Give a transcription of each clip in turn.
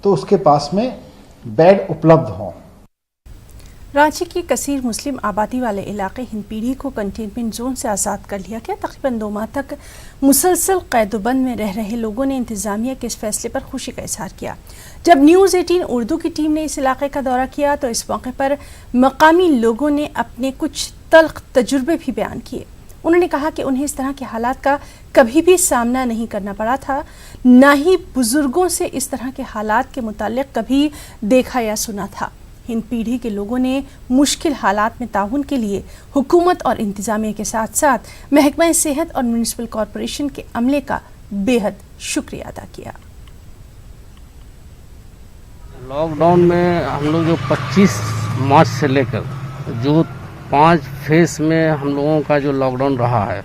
तो उसके पास में बेड उपलब्ध हों। रांची की कसीर मुस्लिम आबादी वाले इलाके हिंदपीढ़ी को कंटेनमेंट जोन से आज़ाद कर लिया गया। तकरीबन 2 माह तक मुसलसल कैदोबंद में रह रहे लोगों ने इंतजामिया के इस फैसले पर खुशी का इजहार किया। जब न्यूज़ 18 उर्दू की टीम ने इस इलाके का दौरा किया तो इस मौके पर मकामी लोगों ने अपने कुछ तल्ख तजुर्बे भी बयान किए। उन्होंने कहा कि उन्हें इस तरह के हालात का कभी भी सामना नहीं करना पड़ा था, ना ही बुजुर्गों से इस तरह के हालात के मुताल्लिक कभी देखा या सुना था। हिंद पीढ़ी के लोगों ने मुश्किल हालात में ताउन के लिए हुकूमत और इंतजामिया के साथ साथ महकमा सेहत और म्यूनिसिपल कॉरपोरेशन के अमले का बेहद शुक्रिया अदा किया। लॉकडाउन में हम लोग जो 25 मार्च से लेकर जो 5 फेज में हम लोगों का जो लॉकडाउन रहा है,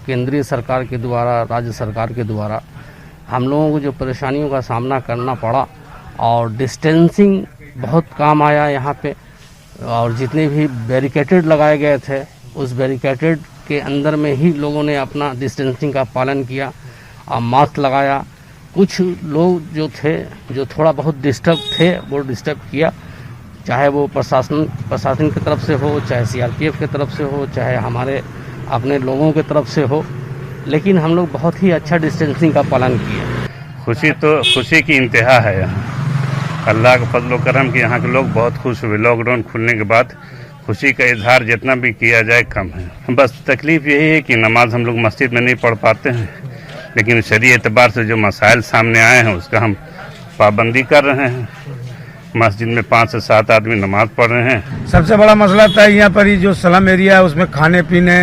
केंद्रीय सरकार के द्वारा, राज्य सरकार के द्वारा हम लोगों को जो परेशानियों का सामना करना पड़ा और डिस्टेंसिंग बहुत काम आया यहाँ पे। और जितने भी बैरिकेटेड लगाए गए थे उस बैरिकेटेड के अंदर में ही लोगों ने अपना डिस्टेंसिंग का पालन किया और मास्क लगाया। कुछ लोग जो थे जो थोड़ा बहुत डिस्टर्ब थे वो डिस्टर्ब किया, चाहे वो प्रशासन की तरफ से हो, चाहे सीआरपीएफ की तरफ से हो, चाहे हमारे अपने लोगों की तरफ से हो, लेकिन हम लोग बहुत ही अच्छा डिस्टेंसिंग का पालन किए। खुशी की इंतहा है यहाँ। अल्लाह का फजल करम कि यहाँ के लोग बहुत खुश हुए। लॉकडाउन खुलने के बाद खुशी का इजहार जितना भी किया जाए कम है। बस तकलीफ यही है कि नमाज हम लोग मस्जिद में नहीं पढ़ पाते हैं, लेकिन शरीय एतबार से जो मसाइल सामने आए हैं उसका हम पाबंदी कर रहे हैं। मस्जिद में 5 से 7 आदमी नमाज पढ़ रहे हैं। सबसे बड़ा मसला था यहाँ पर ही जो स्लम एरिया है उसमें खाने पीने,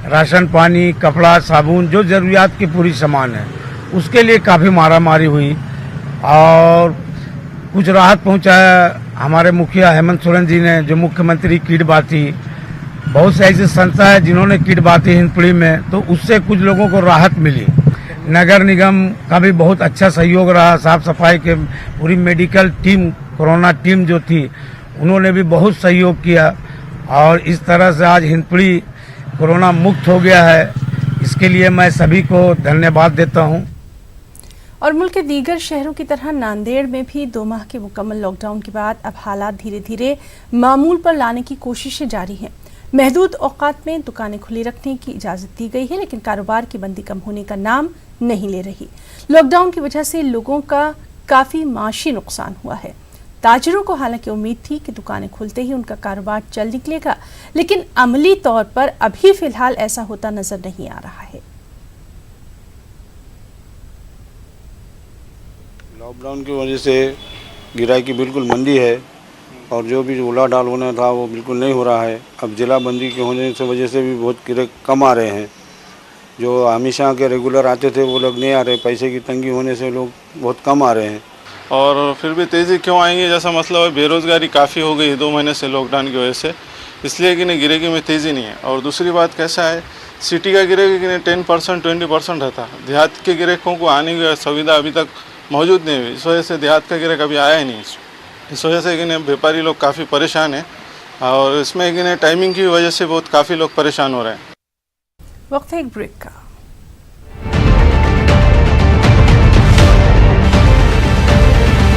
राशन पानी, कपड़ा, साबुन, जो जरूरियात की पूरी सामान है उसके लिए काफ़ी मारामारी हुई और कुछ राहत पहुंचाया हमारे मुखिया हेमंत सोरेन जी ने, जो मुख्यमंत्री किट बांटी। बहुत से ऐसी संस्था है जिन्होंने किट बांटी हिंदपीढ़ी में, तो उससे कुछ लोगों को राहत मिली। नगर निगम का भी बहुत अच्छा सहयोग रहा। साफ सफाई के पूरी मेडिकल टीम, कोरोना टीम जो थी उन्होंने भी बहुत सहयोग किया और इस तरह से आज हिंदपीढ़ी कोरोना मुक्त हो गया है। इसके लिए मैं सभी को धन्यवाद देता हूँ। और मुल्क के दीगर शहरों की तरह नांदेड़ में भी 2 माह के मुकम्मल लॉकडाउन के बाद अब हालात धीरे धीरे मामूल पर लाने की कोशिशें जारी हैं। महदूद औकात में दुकानें खुली रखने की इजाज़त दी गई है, लेकिन कारोबार की बंदी कम होने का नाम नहीं ले रही। लॉकडाउन की वजह से लोगों का काफ़ी माशी नुकसान हुआ है। ताजरों को हालांकि उम्मीद थी कि दुकानें खुलते ही उनका कारोबार चल निकलेगा, लेकिन अमली तौर पर अभी फ़िलहाल ऐसा होता नज़र नहीं आ रहा है। लॉकडाउन की वजह से गिराई की बिल्कुल मंदी है और जो भी उला डाल होना था वो बिल्कुल नहीं हो रहा है। अब जिला बंदी के होने की वजह से भी बहुत गिराई कम आ रहे हैं। जो हमेशा के रेगुलर आते थे वो लोग नहीं आ रहे। पैसे की तंगी होने से लोग बहुत कम आ रहे हैं। और फिर भी तेज़ी क्यों आएंगे जैसा मसला है, बेरोज़गारी काफ़ी हो गई 2 महीने से लॉकडाउन की वजह से, इसलिए कि नहीं गिरेगी में तेज़ी नहीं है। और दूसरी बात कैसा है, सिटी का गिरेगी कि नहीं 10% 20% रहता, देहात के गिरेकों को आने की सुविधा अभी तक मौजूद नहीं हुई। इस वजह से देहात का गिराक अभी आया ही नहीं। इस वजह से कि नहीं व्यापारी लोग काफ़ी परेशान हैं और इसमें कि नहीं टाइमिंग की वजह से बहुत काफ़ी लोग परेशान हो रहे हैं। वक्त है एक ब्रेक का।